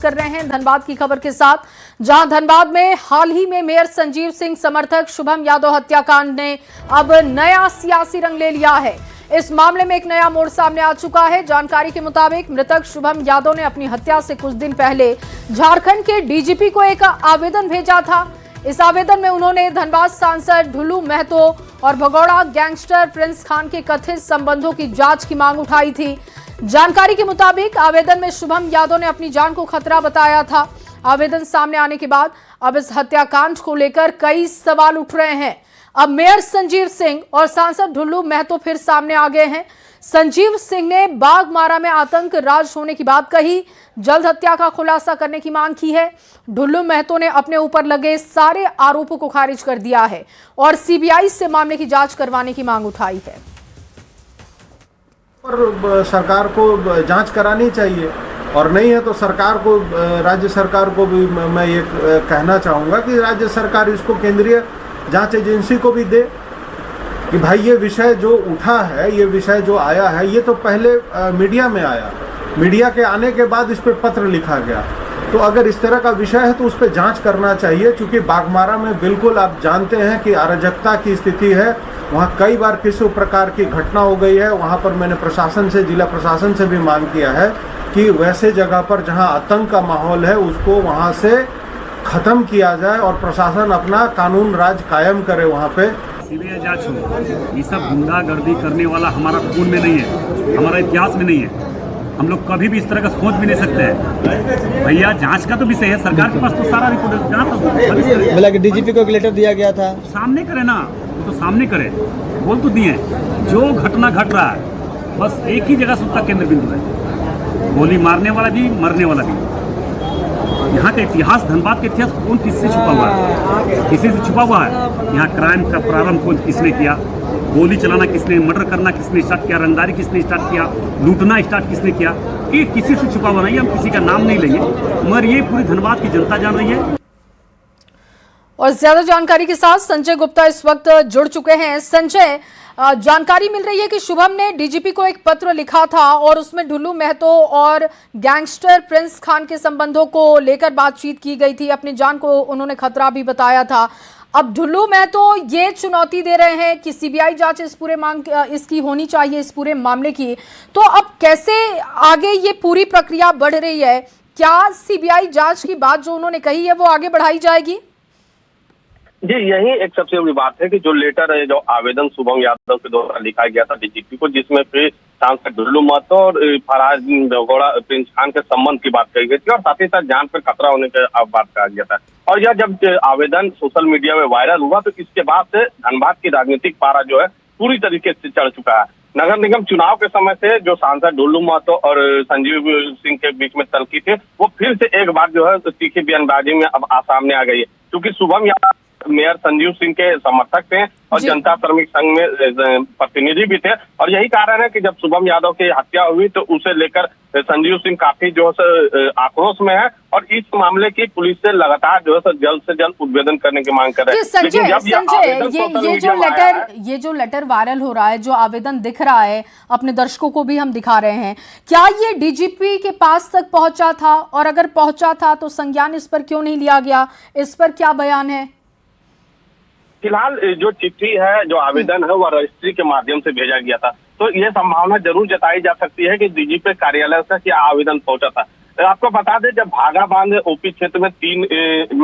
कर रहे हैं धनबाद की खबर के साथ, जहां धनबाद में हाल ही में मेयर संजीव सिंह समर्थक शुभम यादव हत्याकांड ने अब नया सियासी रंग ले लिया है। इस मामले में एक नया मोड़ सामने आ चुका है। जानकारी के मुताबिक मृतक शुभम यादव ने अपनी हत्या से कुछ दिन पहले झारखंड के डीजीपी को एक आवेदन भेजा था। इस आवेदन में उन्होंने धनबाद सांसद ढुल्लू महतो और भगोड़ा गैंगस्टर प्रिंस खान के कथित संबंधों की जांच की मांग उठाई थी। जानकारी के मुताबिक आवेदन में शुभम यादव ने अपनी जान को खतरा बताया था। आवेदन सामने आने के बाद अब इस हत्याकांड को लेकर कई सवाल उठ रहे हैं। अब मेयर संजीव सिंह और सांसद ढुल्लू महतो फिर सामने आ गए हैं। संजीव सिंह ने बाघमारा में आतंक राज होने की बात कही, जल्द हत्या का खुलासा करने की मांग की है। ढुल्लू महतो ने अपने ऊपर लगे सारे आरोपों को खारिज कर दिया है और सीबीआई से मामले की जांच करवाने की मांग उठाई है। और सरकार को जांच करानी चाहिए और नहीं है तो सरकार को, राज्य सरकार को भी मैं ये कहना चाहूँगा कि राज्य सरकार इसको केंद्रीय जांच एजेंसी को भी दे कि भाई ये विषय जो उठा है, ये विषय जो आया है, ये तो पहले मीडिया में आया, मीडिया के आने के बाद इस पर पत्र लिखा गया। तो अगर इस तरह का विषय है तो उस पर जांच करना चाहिए, क्योंकि बाघमारा में बिल्कुल आप जानते हैं कि अराजकता की स्थिति है। वहाँ कई बार किसी प्रकार की घटना हो गई है। वहाँ पर मैंने प्रशासन से, जिला प्रशासन से भी मांग किया है कि वैसे जगह पर जहाँ आतंक का माहौल है उसको वहाँ से ख़त्म किया जाए और प्रशासन अपना कानून राज कायम करे वहाँ पे। सीबीआई जांच हो। ये सब गुंडागर्दी करने वाला हमारा खून में नहीं है, हमारा इतिहास में नहीं है। हम लोग कभी भी इस तरह का सोच भी नहीं सकते हैं। भैया जांच का तो विषय है, सरकार के पास तो सारा रिपोर्ट बोला कि डीजीपी को एक लेटर दिया गया था, सामने करे ना, वो तो सामने करे, बोल तो दिए। जो घटना घट रहा है बस एक ही जगह से उसका केंद्र बिंदु है, गोली मारने वाला भी, मरने वाला भी। यहाँ का इतिहास, धनबाद का इतिहास कौन किससे छुपा हुआ है? किसी से छुपा हुआ है? यहाँ क्राइम का प्रारंभ कौन किसने किया? गोली चलाना किसने, मर्डर करना किसने स्टार्ट किया, रंगदारी किसने स्टार्ट किया, लूटना स्टार्ट किसने किया? ये किसी से छुपा हुआ नहीं है। हम किसी का नाम नहीं लेंगे, मगर ये पूरी धनबाद की जनता जान रही है। और ज्यादा जानकारी के साथ संजय गुप्ता इस वक्त जुड़ चुके हैं। संजय, जानकारी मिल रही है कि शुभम ने डीजीपी को एक पत्र लिखा था और उसमें ढुल्लू महतो और गैंगस्टर प्रिंस खान के संबंधों को लेकर बातचीत की गई थी। अपनी जान को उन्होंने खतरा भी बताया था। अब ढुल्लू महतो ये चुनौती दे रहे हैं कि सीबीआई जांच इस पूरे मांग इसकी होनी चाहिए, इस पूरे मामले की। तो अब कैसे आगे ये पूरी प्रक्रिया बढ़ रही है? क्या सीबीआई जांच की बात जो उन्होंने कही है वो आगे बढ़ाई जाएगी? जी, यही एक सबसे बड़ी बात है कि जो लेटर है, जो आवेदन शुभम यादव के द्वारा लिखा गया था डीजीपी को, जिसमें फिर सांसद ढुल्लू महतो और फराज भगोड़ा प्रिंस खान के संबंध की बात कही गई थी और साथ ही साथ जान पर खतरा होने की बात कहा गया था। और यह जब आवेदन सोशल मीडिया में वायरल हुआ तो इसके बाद से धनबाद की राजनीतिक पारा जो है पूरी तरीके से चढ़ चुका है। नगर निगम चुनाव के समय से जो सांसद ढुल्लू महतो और संजीव सिंह के बीच में तल्खी थी, वो फिर से एक बार जो है तीखी बयानबाजी में अब सामने आ गई है, क्योंकि शुभम यादव मेयर संजीव सिंह के समर्थक थे और जनता श्रमिक संघ में प्रतिनिधि भी थे। और यही कारण है कि जब शुभम यादव की हत्या हुई तो उसे लेकर संजीव सिंह काफी जो है आक्रोश में है और इस मामले की पुलिस से लगातार जो है जल्द से जल्द उद्भेदन करने की मांग कर रहे हैं। संजय, ये जो लेटर वायरल हो रहा है, जो आवेदन दिख रहा है, अपने दर्शकों को भी हम दिखा रहे हैं, क्या ये डीजीपी के पास तक पहुंचा था? और अगर पहुंचा था तो संज्ञान इस पर क्यों नहीं लिया गया? इस पर क्या बयान है? फिलहाल जो चिट्ठी है, जो आवेदन है, वह रजिस्ट्री के माध्यम से भेजा गया था। तो यह संभावना जरूर जताई जा सकती है कि डीजीपी कार्यालय से क्या आवेदन पहुंचा था। आपको बता दें, जब भागाबांध ओपी क्षेत्र में 3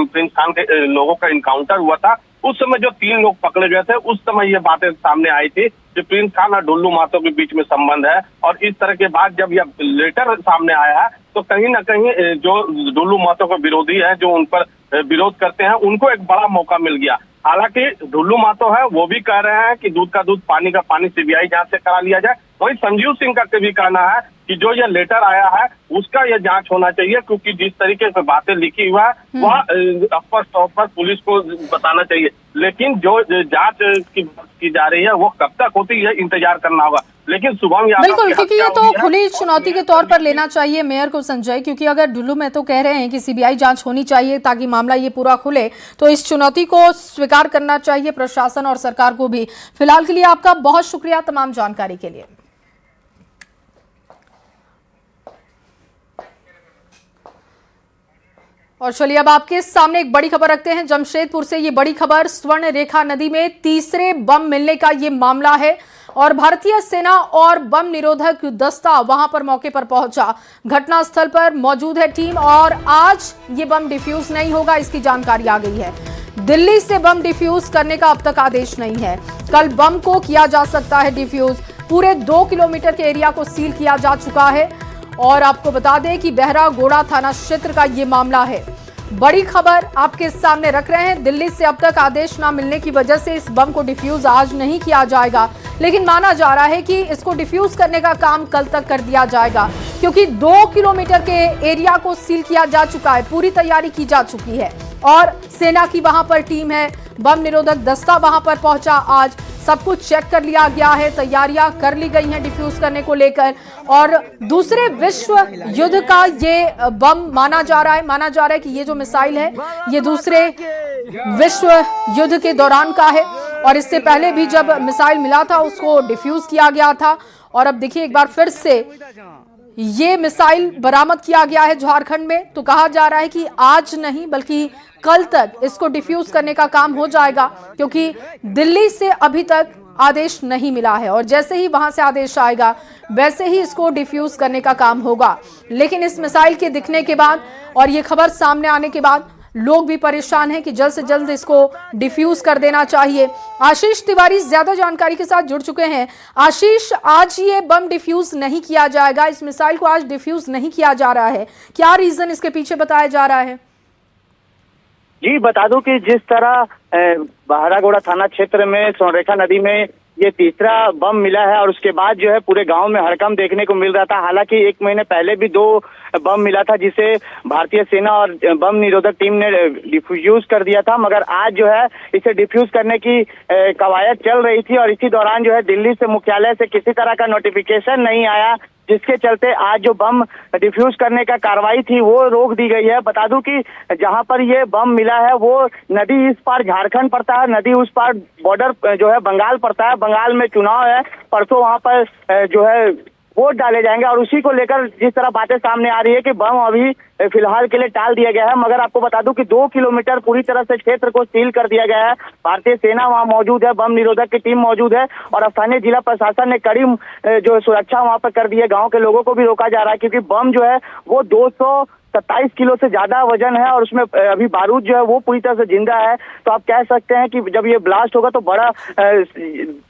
प्रिंस खान के लोगों का इनकाउंटर हुआ था, उस समय जो 3 लोग पकड़े गए थे, उस समय ये बातें सामने आई थी कि प्रिंस खान और ढुल्लू महतो के बीच में संबंध है। और इस तरह के बाद जब यह लेटर सामने आया है तो कहीं ना कहीं जो ढुल्लू महतो के विरोधी है, जो उन पर विरोध करते हैं, उनको एक बड़ा मौका मिल गया। हालांकि ढुल्लू महतो है वो भी कह रहे हैं कि दूध का दूध पानी का पानी सीबीआई जांच से करा लिया जाए। वहीं संजीव सिंह का भी कहना है कि जो ये लेटर आया है उसका यह जांच होना चाहिए, क्योंकि जिस तरीके से बातें लिखी हुआ है वह स्पष्ट तौर पर पुलिस को बताना चाहिए। लेकिन जो जांच की जा रही है वो कब तक होती है इंतजार करना होगा। लेकिन शुभम यादव बिल्कुल, क्योंकि ये तो खुली चुनौती के तौर पर लेना चाहिए मेयर को संजय, क्योंकि अगर ढुल्लू महतो कह रहे हैं कि सीबीआई जांच होनी चाहिए ताकि मामला ये पूरा खुले, तो इस चुनौती को स्वीकार करना चाहिए प्रशासन और सरकार को भी। फिलहाल के लिए आपका बहुत शुक्रिया तमाम जानकारी के लिए। और चलिए अब आपके सामने एक बड़ी खबर रखते हैं जमशेदपुर से। ये बड़ी खबर स्वर्ण रेखा नदी में तीसरे बम मिलने का ये मामला है और भारतीय सेना और बम निरोधक दस्ता वहां पर मौके पर पहुंचा। घटनास्थल पर मौजूद है टीम और आज ये बम डिफ्यूज नहीं होगा, इसकी जानकारी आ गई है। दिल्ली से बम डिफ्यूज करने का अब तक आदेश नहीं है। कल बम को किया जा सकता है डिफ्यूज। पूरे 2 किलोमीटर के एरिया को सील किया जा चुका है और आपको बता दें कि बहरागोड़ा थाना क्षेत्र का ये मामला है। बड़ी खबर आपके सामने रख रहे हैं। दिल्ली से अब तक आदेश ना मिलने की वजह से इस बम को डिफ्यूज आज नहीं किया जाएगा, लेकिन माना जा रहा है कि इसको डिफ्यूज करने का काम कल तक कर दिया जाएगा, क्योंकि 2 किलोमीटर के एरिया को सील किया जा चुका है। पूरी तैयारी की जा चुकी है और सेना की वहां पर टीम है, बम निरोधक दस्ता वहां पर पहुंचा। आज सब कुछ चेक कर लिया गया है, तैयारियां कर ली गई हैं डिफ्यूज करने को लेकर। और दूसरे विश्व युद्ध का ये बम माना जा रहा है कि ये जो मिसाइल है ये दूसरे विश्व युद्ध के दौरान का है और इससे पहले भी जब मिसाइल मिला था उसको डिफ्यूज किया गया था। और अब देखिए एक बार फिर से ये मिसाइल बरामद किया गया है झारखंड में, तो कहा जा रहा है कि आज नहीं बल्कि कल तक इसको डिफ्यूज करने का काम हो जाएगा, क्योंकि दिल्ली से अभी तक आदेश नहीं मिला है और जैसे ही वहां से आदेश आएगा वैसे ही इसको डिफ्यूज करने का काम होगा। लेकिन इस मिसाइल के दिखने के बाद और ये खबर सामने आने के बाद लोग भी परेशान हैं कि जल्द से जल्द इसको डिफ्यूज कर देना चाहिए। आशीष तिवारी ज्यादा जानकारी के साथ जुड़ चुके हैं। आशीष, आज ये बम डिफ्यूज नहीं किया जाएगा, इस मिसाइल को आज डिफ्यूज नहीं किया जा रहा है, क्या रीजन इसके पीछे बताया जा रहा है? जी बता दूं कि जिस तरह बहरागोड़ा थाना क्षेत्र में स्वर्णरेखा नदी में ये तीसरा बम मिला है और उसके बाद जो है पूरे गांव में हड़कंप देखने को मिल रहा था। हालांकि 1 महीने पहले भी 2 बम मिला था जिसे भारतीय सेना और बम निरोधक टीम ने डिफ्यूज कर दिया था, मगर आज जो है इसे डिफ्यूज करने की कवायद चल रही थी और इसी दौरान जो है दिल्ली से मुख्यालय से किसी तरह का नोटिफिकेशन नहीं आया, जिसके चलते आज जो बम डिफ्यूज करने का कार्रवाई थी वो रोक दी गई है। बता दूं कि जहां पर ये बम मिला है वो नदी इस पार झारखंड पड़ता है, नदी उस पार बॉर्डर जो है बंगाल पड़ता है। बंगाल में चुनाव है, परसों वहां पर जो है वोट डाले जाएंगे और उसी को लेकर जिस तरह बातें सामने आ रही है कि बम अभी फिलहाल के लिए टाल दिया गया है। मगर आपको बता दूं कि 2 किलोमीटर पूरी तरह से क्षेत्र को सील कर दिया गया है। भारतीय सेना वहां मौजूद है, बम निरोधक की टीम मौजूद है और स्थानीय जिला प्रशासन ने कड़ी जो सुरक्षा वहां पर कर दी है। गाँव के लोगों को भी रोका जा रहा है क्योंकि बम जो है वो 227 किलो से ज्यादा वजन है और उसमें अभी बारूद जो है वो पूरी तरह से जिंदा है। तो आप कह सकते हैं कि जब ये ब्लास्ट होगा तो बड़ा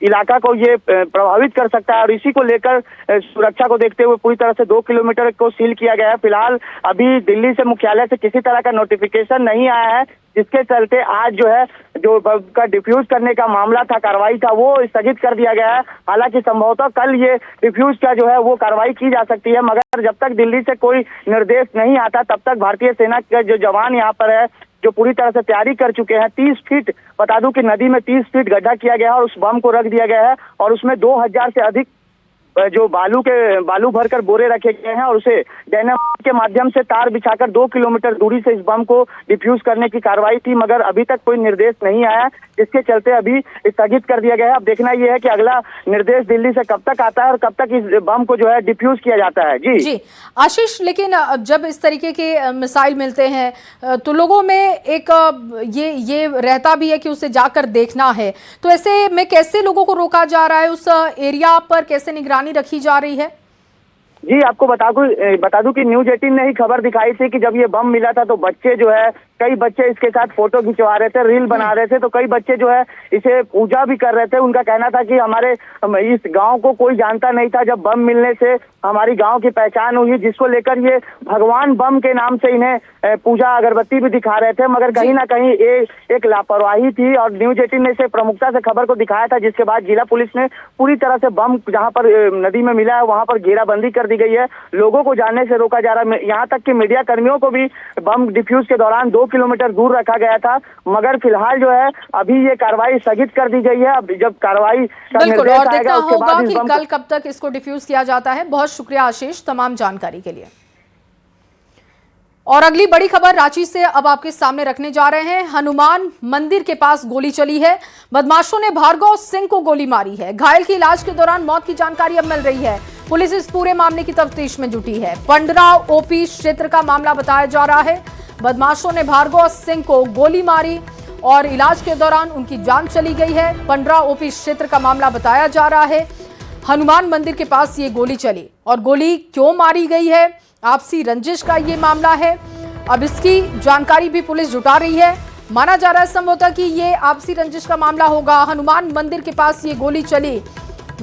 इलाका को ये प्रभावित कर सकता है और इसी को लेकर सुरक्षा को देखते हुए पूरी तरह से 2 किलोमीटर को सील किया गया है। फिलहाल अभी दिल्ली से मुख्यालय से किसी तरह का नोटिफिकेशन नहीं आया है, जिसके चलते आज जो है जो बम का डिफ्यूज करने का मामला था, कार्रवाई था, वो स्थगित कर दिया गया है। हालांकि संभवतः कल ये डिफ्यूज का जो है वो कार्रवाई की जा सकती है, मगर जब तक दिल्ली से कोई निर्देश नहीं आता तब तक भारतीय सेना के जो जवान यहाँ पर है जो पूरी तरह से तैयारी कर चुके हैं। 30 फीट बता दूं कि नदी में 30 फीट गड्ढा किया गया है और उस बम को रख दिया गया है और उसमें 2000 से अधिक जो बालू भरकर बोरे रखे गए हैं और उसे डायनामाइट के माध्यम से तार बिछाकर 2 किलोमीटर दूरी से इस बम को डिफ्यूज करने की कार्रवाई थी, मगर अभी तक कोई निर्देश नहीं आया, जिसके चलते अभी स्थगित कर दिया गया है। अब देखना यह है कि अगला निर्देश दिल्ली से कब तक आता है और कब तक इस बम को जो है डिफ्यूज किया जाता है। जी आशीष, लेकिन जब इस तरीके के मिसाइल मिलते हैं तो लोगों में एक ये रहता भी है कि उसे जाकर देखना है, तो ऐसे में कैसे लोगों को रोका जा रहा है, उस एरिया पर कैसे निगरानी रखी जा रही है? जी आपको बता दूं कि न्यूज 18 ने ही खबर दिखाई थी कि जब ये बम मिला था तो बच्चे जो है कई बच्चे इसके साथ फोटो खिंचवा रहे थे, रील बना रहे थे, तो कई बच्चे जो है इसे पूजा भी कर रहे थे। उनका कहना था कि हमारे इस गांव को कोई जानता नहीं था, जब बम मिलने से हमारी गांव की पहचान हुई, जिसको लेकर ये भगवान बम के नाम से इन्हें पूजा अगरबत्ती भी दिखा रहे थे। मगर कहीं ना कहीं एक लापरवाही थी और न्यूज 18 ने इसे प्रमुखता से खबर को दिखाया था, जिसके बाद जिला पुलिस ने पूरी तरह से बम जहाँ पर नदी में मिला है वहां पर घेराबंदी कर दी गई है। लोगों को जाने से रोका जा रहा है, यहाँ तक कि मीडिया कर्मियों को भी बम डिफ्यूज के दौरान 2 किलोमीटर दूर रखा गया था। मगर फिलहाल जो है अभी ये कार्रवाई स्थगित कर दी गई है। अब जब कार्रवाई का निर्देश आएगा उसके बाद कि कल कब तक इसको डिफ्यूज किया जाता है। बहुत शुक्रिया आशीष तमाम जानकारी के लिए। और अगली बड़ी खबर रांची से अब आपके सामने रखने जा रहे हैं। हनुमान मंदिर के पास गोली चली है, बदमाशों ने भार्गव सिंह को गोली मारी है। घायल की इलाज के दौरान मौत की जानकारी अब मिल रही है। पुलिस इस पूरे मामले की तफ्तीश में जुटी है। पंडरा ओपी क्षेत्र का मामला बताया जा रहा है। बदमाशों ने भार्गव सिंह को गोली मारी और इलाज के दौरान उनकी जान चली गई है। पंडरा ओपी क्षेत्र का मामला बताया जा रहा है। हनुमान मंदिर के पास ये गोली चली और गोली क्यों मारी गई है, आपसी रंजिश का ये मामला है। अब इसकी जानकारी भी पुलिस जुटा रही है। माना जा रहा है संभवतः कि ये आपसी रंजिश का मामला होगा। हनुमान मंदिर के पास ये गोली चली,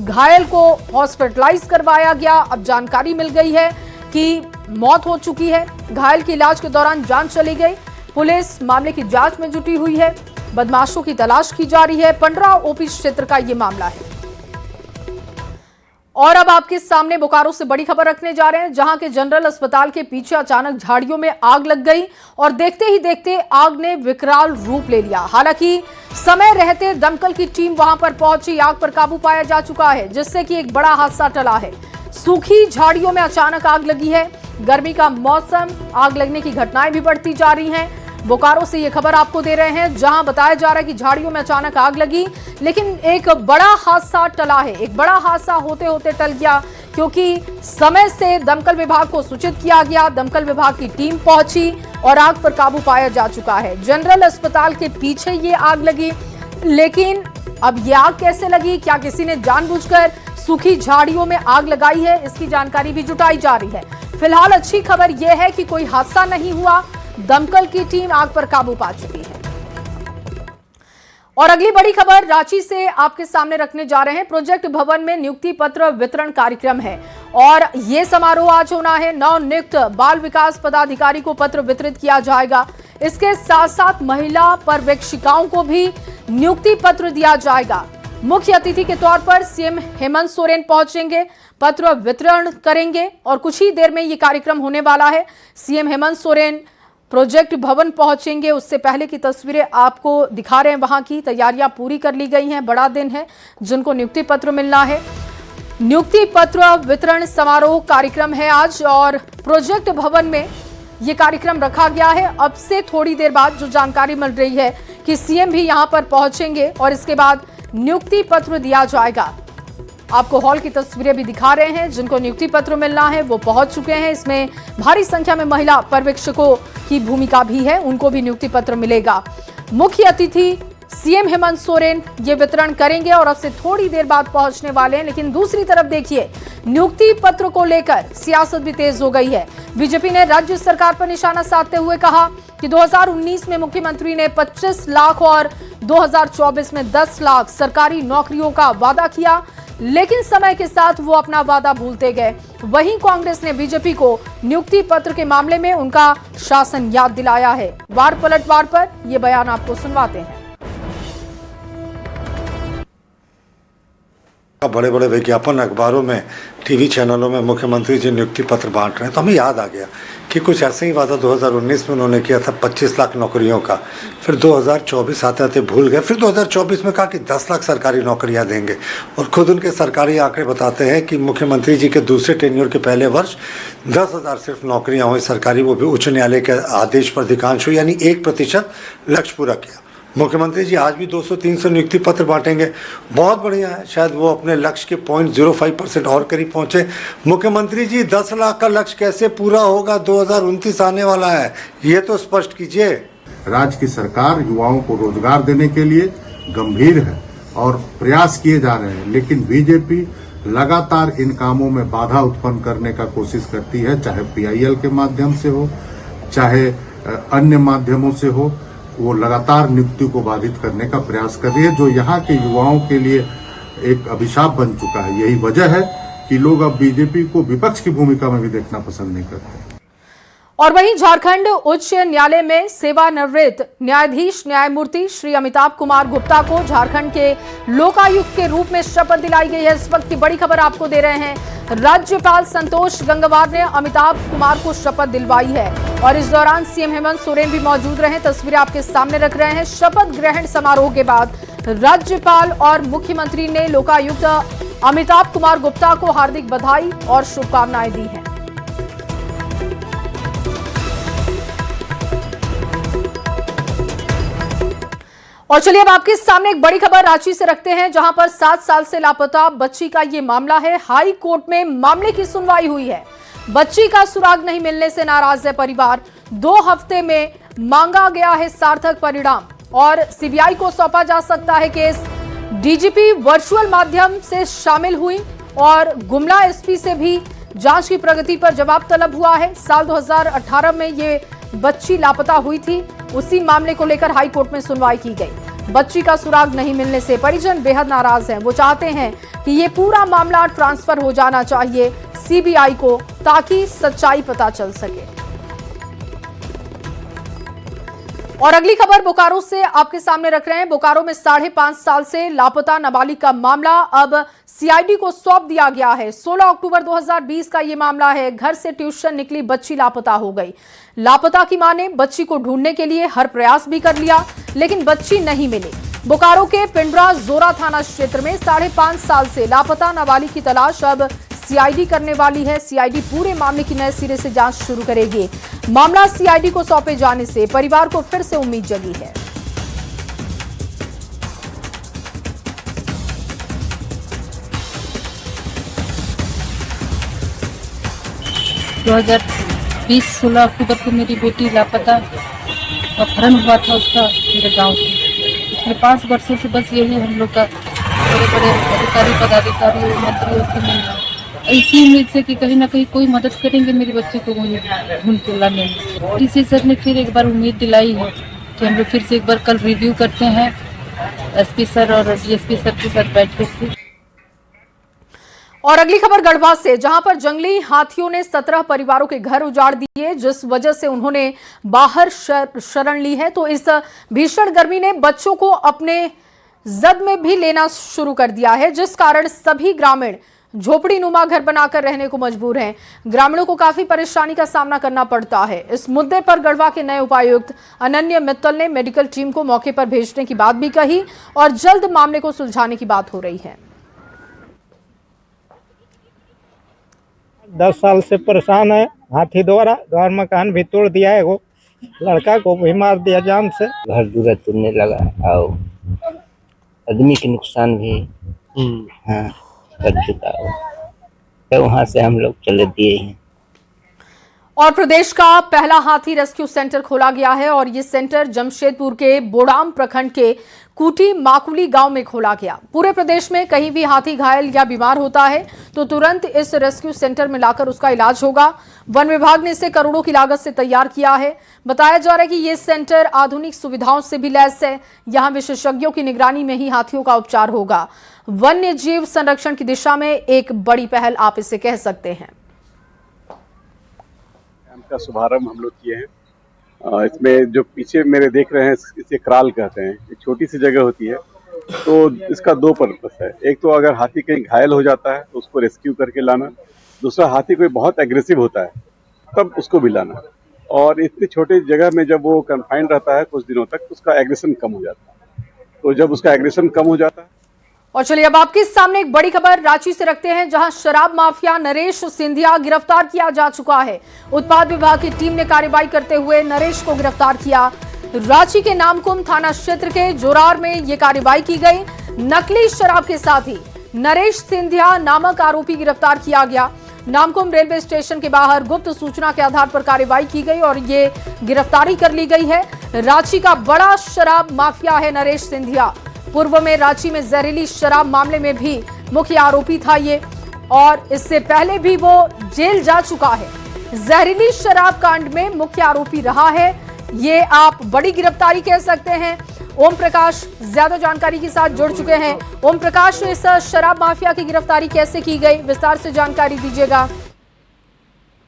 घायल को हॉस्पिटलाइज करवाया गया। अब जानकारी मिल गई है कि मौत हो चुकी है, घायल की इलाज के दौरान जान चली गई। पुलिस मामले की जांच में जुटी हुई है, बदमाशों की तलाश की जा रही है। पंडरा ओपी क्षेत्र का ये मामला है। और अब आपके सामने बोकारो से बड़ी खबर रखने जा रहे हैं, जहां के जनरल अस्पताल के पीछे अचानक झाड़ियों में आग लग गई और देखते ही देखते आग ने विकराल रूप ले लिया। हालांकि समय रहते दमकल की टीम वहां पर पहुंची, आग पर काबू पाया जा चुका है, जिससे कि एक बड़ा हादसा टला है। सूखी झाड़ियों में अचानक आग लगी है। गर्मी का मौसम, आग लगने की घटनाएं भी बढ़ती जा रही हैं। बोकारो से ये खबर आपको दे रहे हैं, जहां बताया जा रहा है कि झाड़ियों में अचानक आग लगी, लेकिन एक बड़ा हादसा टला है। एक बड़ा हादसा होते होते टल गया, क्योंकि समय से दमकल विभाग को सूचित किया गया। दमकल विभाग की टीम पहुंची और आग पर काबू पाया जा चुका है। जनरल अस्पताल के पीछे ये आग लगी, लेकिन अब ये आग कैसे लगी, क्या किसी ने जानबूझकर सूखी झाड़ियों में आग लगाई है, इसकी जानकारी भी जुटाई जा रही है। फिलहाल अच्छी खबर यह है कि कोई हादसा नहीं हुआ, दमकल की टीम आग पर काबू पा चुकी है। और अगली बड़ी खबर रांची से आपके सामने रखने जा रहे हैं। प्रोजेक्ट भवन में नियुक्ति पत्र वितरण कार्यक्रम है और यह समारोह आज होना है। नवनियुक्त बाल विकास पदाधिकारी को पत्र वितरित किया जाएगा। इसके साथ साथ महिला पर्यवेक्षिकाओं को भी नियुक्ति पत्र दिया जाएगा। मुख्य अतिथि के तौर पर सीएम हेमंत सोरेन पहुंचेंगे, पत्र वितरण करेंगे और कुछ ही देर में यह कार्यक्रम होने वाला है। सीएम हेमंत सोरेन प्रोजेक्ट भवन पहुंचेंगे, उससे पहले की तस्वीरें आपको दिखा रहे हैं। वहां की तैयारियां पूरी कर ली गई हैं। बड़ा दिन है जिनको नियुक्ति पत्र मिलना है। नियुक्ति पत्र वितरण समारोह कार्यक्रम है आज और प्रोजेक्ट भवन में यह कार्यक्रम रखा गया है। अब से थोड़ी देर बाद जो जानकारी मिल रही है कि सीएम भी यहां पर पहुंचेंगे और इसके बाद नियुक्ति पत्र दिया जाएगा। आपको हॉल की तस्वीरें भी दिखा रहे हैं। जिनको नियुक्ति पत्र मिलना है वो पहुंच चुके हैं। इसमें भारी संख्या में महिला पर्यवेक्षकों की भूमिका भी है, उनको भी नियुक्ति पत्र मिलेगा। मुख्य अतिथि सीएम हेमंत सोरेन ये वितरण करेंगे और अब से थोड़ी देर बाद पहुंचने वाले हैं। लेकिन दूसरी तरफ देखिए, नियुक्ति पत्र को लेकर सियासत भी तेज हो गई है। बीजेपी ने राज्य सरकार पर निशाना साधते हुए कहा कि 2019 में मुख्यमंत्री ने 25 लाख और 2024 में 10 लाख सरकारी नौकरियों का वादा किया, लेकिन समय के साथ वो अपना वादा भूलते गए। वहीं कांग्रेस ने बीजेपी को नियुक्ति पत्र के मामले में उनका शासन याद दिलाया है। वार पलटवार पर ये बयान आपको सुनवाते हैं। बड़े बड़े विज्ञापन अखबारों में, टीवी चैनलों में मुख्यमंत्री जी नियुक्ति पत्र बांट रहे हैं, तो हमें याद आ गया कि कुछ ऐसे ही वादा 2019 में उन्होंने किया था 25 लाख नौकरियों का। फिर 2024 आते आते भूल गए। फिर 2024 में कहा कि 10 लाख सरकारी नौकरियां देंगे और खुद उनके सरकारी आंकड़े बताते हैं कि मुख्यमंत्री जी के दूसरे टेन्योर के पहले वर्ष 10,000 सिर्फ नौकरियां हुई सरकारी, वो भी उच्च न्यायालय के आदेश पर अधिकांश हुई, यानी 1% लक्ष्य पूरा किया। मुख्यमंत्री जी आज भी 200-300 नियुक्ति पत्र बांटेंगे, बहुत बढ़िया है। शायद वो अपने लक्ष्य के 0.05% और करीब पहुंचे। मुख्यमंत्री जी 10 लाख का लक्ष्य कैसे पूरा होगा, 2029 आने वाला है, ये तो स्पष्ट कीजिए। राज्य की सरकार युवाओं को रोजगार देने के लिए गंभीर है और प्रयास किए जा रहे हैं, लेकिन बीजेपी लगातार इन कामों में बाधा उत्पन्न करने का कोशिश करती है, चाहे PIL के माध्यम से हो, चाहे अन्य माध्यमों से हो। वो लगातार नियुक्ति को बाधित करने का प्रयास कर रही है, जो यहाँ के युवाओं के लिए एक अभिशाप बन चुका है। यही वजह है कि लोग अब बीजेपी को विपक्ष की भूमिका में भी देखना पसंद नहीं करते। और वहीं झारखंड उच्च न्यायालय में सेवानिवृत्त न्यायाधीश न्यायमूर्ति श्री अमिताभ कुमार गुप्ता को झारखंड के लोकायुक्त के रूप में शपथ दिलाई गई है। इस वक्त की बड़ी खबर आपको दे रहे हैं। राज्यपाल संतोष गंगवार ने अमिताभ कुमार को शपथ दिलवाई है और इस दौरान सीएम हेमंत सोरेन भी मौजूद रहे। तस्वीरें आपके सामने रख रहे हैं। शपथ ग्रहण समारोह के बाद राज्यपाल और मुख्यमंत्री ने लोकायुक्त अमिताभ कुमार गुप्ता को हार्दिक बधाई और शुभकामनाएं दी हैं। और चलिए अब आपके सामने एक बड़ी खबर रांची से रखते हैं, जहां पर 7 साल से लापता बच्ची का ये मामला है। हाई कोर्ट में मामले की सुनवाई हुई है। बच्ची का सुराग नहीं मिलने से नाराज है परिवार। 2 हफ्ते में मांगा गया है सार्थक परिणाम और सीबीआई को सौंपा जा सकता है केस। डीजीपी वर्चुअल माध्यम से शामिल हुई और गुमला एसपी से भी जांच की प्रगति पर जवाब तलब हुआ है। साल 2018 में ये बच्ची लापता हुई थी, उसी मामले को लेकर हाई कोर्ट में सुनवाई की गई। बच्ची का सुराग नहीं मिलने से परिजन बेहद नाराज हैं। वो चाहते हैं कि ये पूरा मामला ट्रांसफर हो जाना चाहिए सीबीआई को, ताकि सच्चाई पता चल सके। और अगली खबर बोकारो से आपके सामने रख रहे हैं। बोकारो में 5.5 साल से लापता नाबालिग का मामला अब सीआईडी को सौंप दिया गया है। 16 अक्टूबर 2020 का ये मामला है। घर से ट्यूशन निकली बच्ची लापता हो गई। लापता की मां ने बच्ची को ढूंढने के लिए हर प्रयास भी कर लिया, लेकिन बच्ची नहीं मिली। बोकारो के पिंडरा जोरा थाना क्षेत्र में 5.5 साल से लापता नाबालिग की तलाश अब सीआईडी करने वाली है। सीआईडी पूरे मामले की नए सिरे से जांच शुरू करेगी। मामला सीआईडी को सौंपे जाने से परिवार को फिर से उम्मीद जगी है। 2020 16 अक्टूबर को मेरी बेटी लापता अपहरण हुआ था उसका मेरे गांव से। पिछले 5 वर्षों से बस यही हम लोग का बड़े बड़े अधिकारी पदाधिकारी मंत्रियों से मिलना, इसी उम्मीद से कि कहीं ना कहीं कोई मदद करेंगे मेरे बच्चे को ढूंढ के लाने में। डीसी सर ने फिर एक बार उम्मीद दिलाई है कि हम लोग फिर से एक बार कल रिव्यू करते हैं एसपी सर और डीएसपी सर के साथ बैठ कर। और अगली खबर गढ़वा से, जहां पर जंगली हाथियों ने 17 परिवारों के घर उजाड़ दिए, जिस वजह से उन्होंने बाहर शरण ली है। तो इस भीषण गर्मी ने बच्चों को अपने जद में भी लेना शुरू कर दिया है, जिस कारण सभी ग्रामीण झोपड़ी नुमा घर बनाकर रहने को मजबूर हैं। ग्रामीणों को काफी परेशानी का सामना करना पड़ता है। इस मुद्दे पर गढ़वा के नए उपायुक्त अनन्य मित्तल ने मेडिकल टीम को मौके पर भेजने की बात भी कही और जल्द मामले को सुलझाने की बात हो रही है। 10 साल से परेशान है। हाथी द्वारा घर मकान भी तोड़ दिया है, वो लड़का को भी मार दिया जान से। घर दूरा तोड़ने लगा और आदमी के नुकसान भी हाँ कर चुका हो, तो वहाँ से हम लोग चले दिए हैं। और प्रदेश का पहला हाथी रेस्क्यू सेंटर खोला गया है और ये सेंटर जमशेदपुर के बोड़ाम प्रखंड के कूटी माकुली गांव में खोला गया। पूरे प्रदेश में कहीं भी हाथी घायल या बीमार होता है तो तुरंत इस रेस्क्यू सेंटर में लाकर उसका इलाज होगा। वन विभाग ने इसे करोड़ों की लागत से तैयार किया है। बताया जा रहा है कि ये सेंटर आधुनिक सुविधाओं से भी लैस है। यहाँ विशेषज्ञों की निगरानी में ही हाथियों का उपचार होगा। वन्य जीव संरक्षण की दिशा में एक बड़ी पहल आप इसे कह सकते हैं। का शुभारंभ हम लोग किए हैं। इसमें जो पीछे मेरे देख रहे हैं इसे कराल कहते हैं। एक छोटी सी जगह होती है, तो इसका 2 पर्पस है। एक तो अगर हाथी कहीं घायल हो जाता है तो उसको रेस्क्यू करके लाना, दूसरा हाथी कोई बहुत एग्रेसिव होता है तब उसको भी लाना। और इतनी छोटी जगह में जब वो कन्फाइंड रहता है कुछ दिनों तक, उसका एग्रेशन कम हो जाता है। तो जब उसका एग्रेशन कम हो जाता है। और चलिए अब आपके सामने एक बड़ी खबर रांची से रखते हैं, जहां शराब माफिया नरेश सिंधिया गिरफ्तार किया जा चुका है। उत्पाद विभाग की टीम ने कार्रवाई करते हुए नरेश को गिरफ्तार किया। रांची के नामकुम थाना क्षेत्र के जोरार में यह कार्रवाई की गई। नकली शराब के साथ ही नरेश सिंधिया नामक आरोपी गिरफ्तार किया गया। नामकुम रेलवे स्टेशन के बाहर गुप्त सूचना के आधार पर कार्रवाई की गई और ये गिरफ्तारी कर ली गई है। रांची का बड़ा शराब माफिया है नरेश सिंधिया। पूर्व में रांची में जहरीली शराब मामले में भी मुख्य आरोपी था ये, और इससे पहले भी वो जेल जा चुका है। जहरीली शराब कांड में मुख्य आरोपी रहा है। ये आप बड़ी गिरफ्तारी कह सकते हैं। ओम प्रकाश ज्यादा जानकारी के साथ जुड़ चुके हैं। ओम प्रकाश, इस शराब माफिया की गिरफ्तारी कैसे की गई, विस्तार से जानकारी दीजिएगा।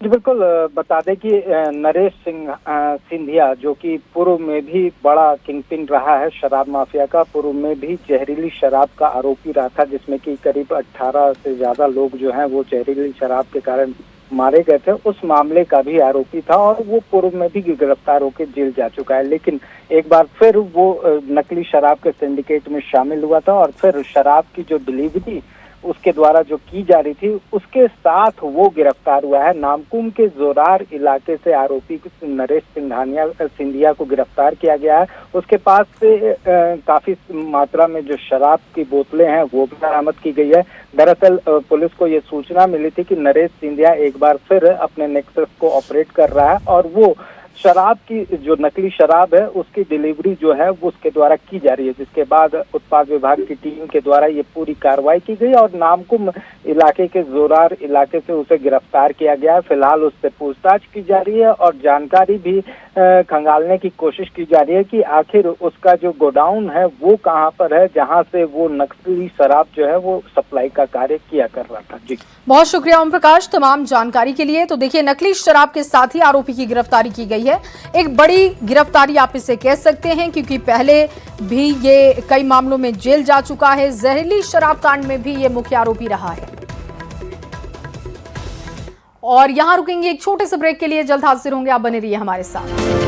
जी बिल्कुल, बता दें कि नरेश सिंधिया जो कि पूर्व में भी बड़ा किंगपिन रहा है शराब माफिया का, पूर्व में भी जहरीली शराब का आरोपी रहा था, जिसमें कि करीब 18 से ज्यादा लोग जो हैं वो जहरीली शराब के कारण मारे गए थे। उस मामले का भी आरोपी था और वो पूर्व में भी गिरफ्तार होकर जेल जा चुका है। लेकिन एक बार फिर वो नकली शराब के सिंडिकेट में शामिल हुआ था और फिर शराब की जो डिलीवरी उसके द्वारा जो की जा रही थी उसके साथ वो गिरफ्तार हुआ है। नामकुम के जोरार इलाके से आरोपी नरेश सिंधिया को गिरफ्तार किया गया है। उसके पास से काफी मात्रा में जो शराब की बोतलें हैं वो भी बरामद की गई है। दरअसल पुलिस को ये सूचना मिली थी कि नरेश सिंधिया एक बार फिर अपने नेक्सस को ऑपरेट कर रहा है और वो शराब की जो नकली शराब है उसकी डिलीवरी जो है वो उसके द्वारा की जा रही है, जिसके बाद उत्पाद विभाग की टीम के द्वारा ये पूरी कार्रवाई की गई और नामकुम इलाके के जोरार इलाके से उसे गिरफ्तार किया गया है। फिलहाल उससे पूछताछ की जा रही है और जानकारी भी खंगालने की कोशिश की जा रही है कि आखिर उसका जो गोडाउन है वो कहाँ पर है, जहाँ से वो नकली शराब जो है वो सप्लाई का कार्य किया कर रहा था। जी बहुत शुक्रिया ओम प्रकाश तमाम जानकारी के लिए। तो देखिए, नकली शराब के साथ ही आरोपी की गिरफ्तारी की गई है। एक बड़ी गिरफ्तारी आप इसे कह सकते हैं, क्योंकि पहले भी ये कई मामलों में जेल जा चुका है। जहरीली शराब कांड में भी ये मुख्य आरोपी रहा है। और यहां रुकेंगे एक छोटे से ब्रेक के लिए, जल्द हाजिर होंगे, आप बने रहिए हमारे साथ।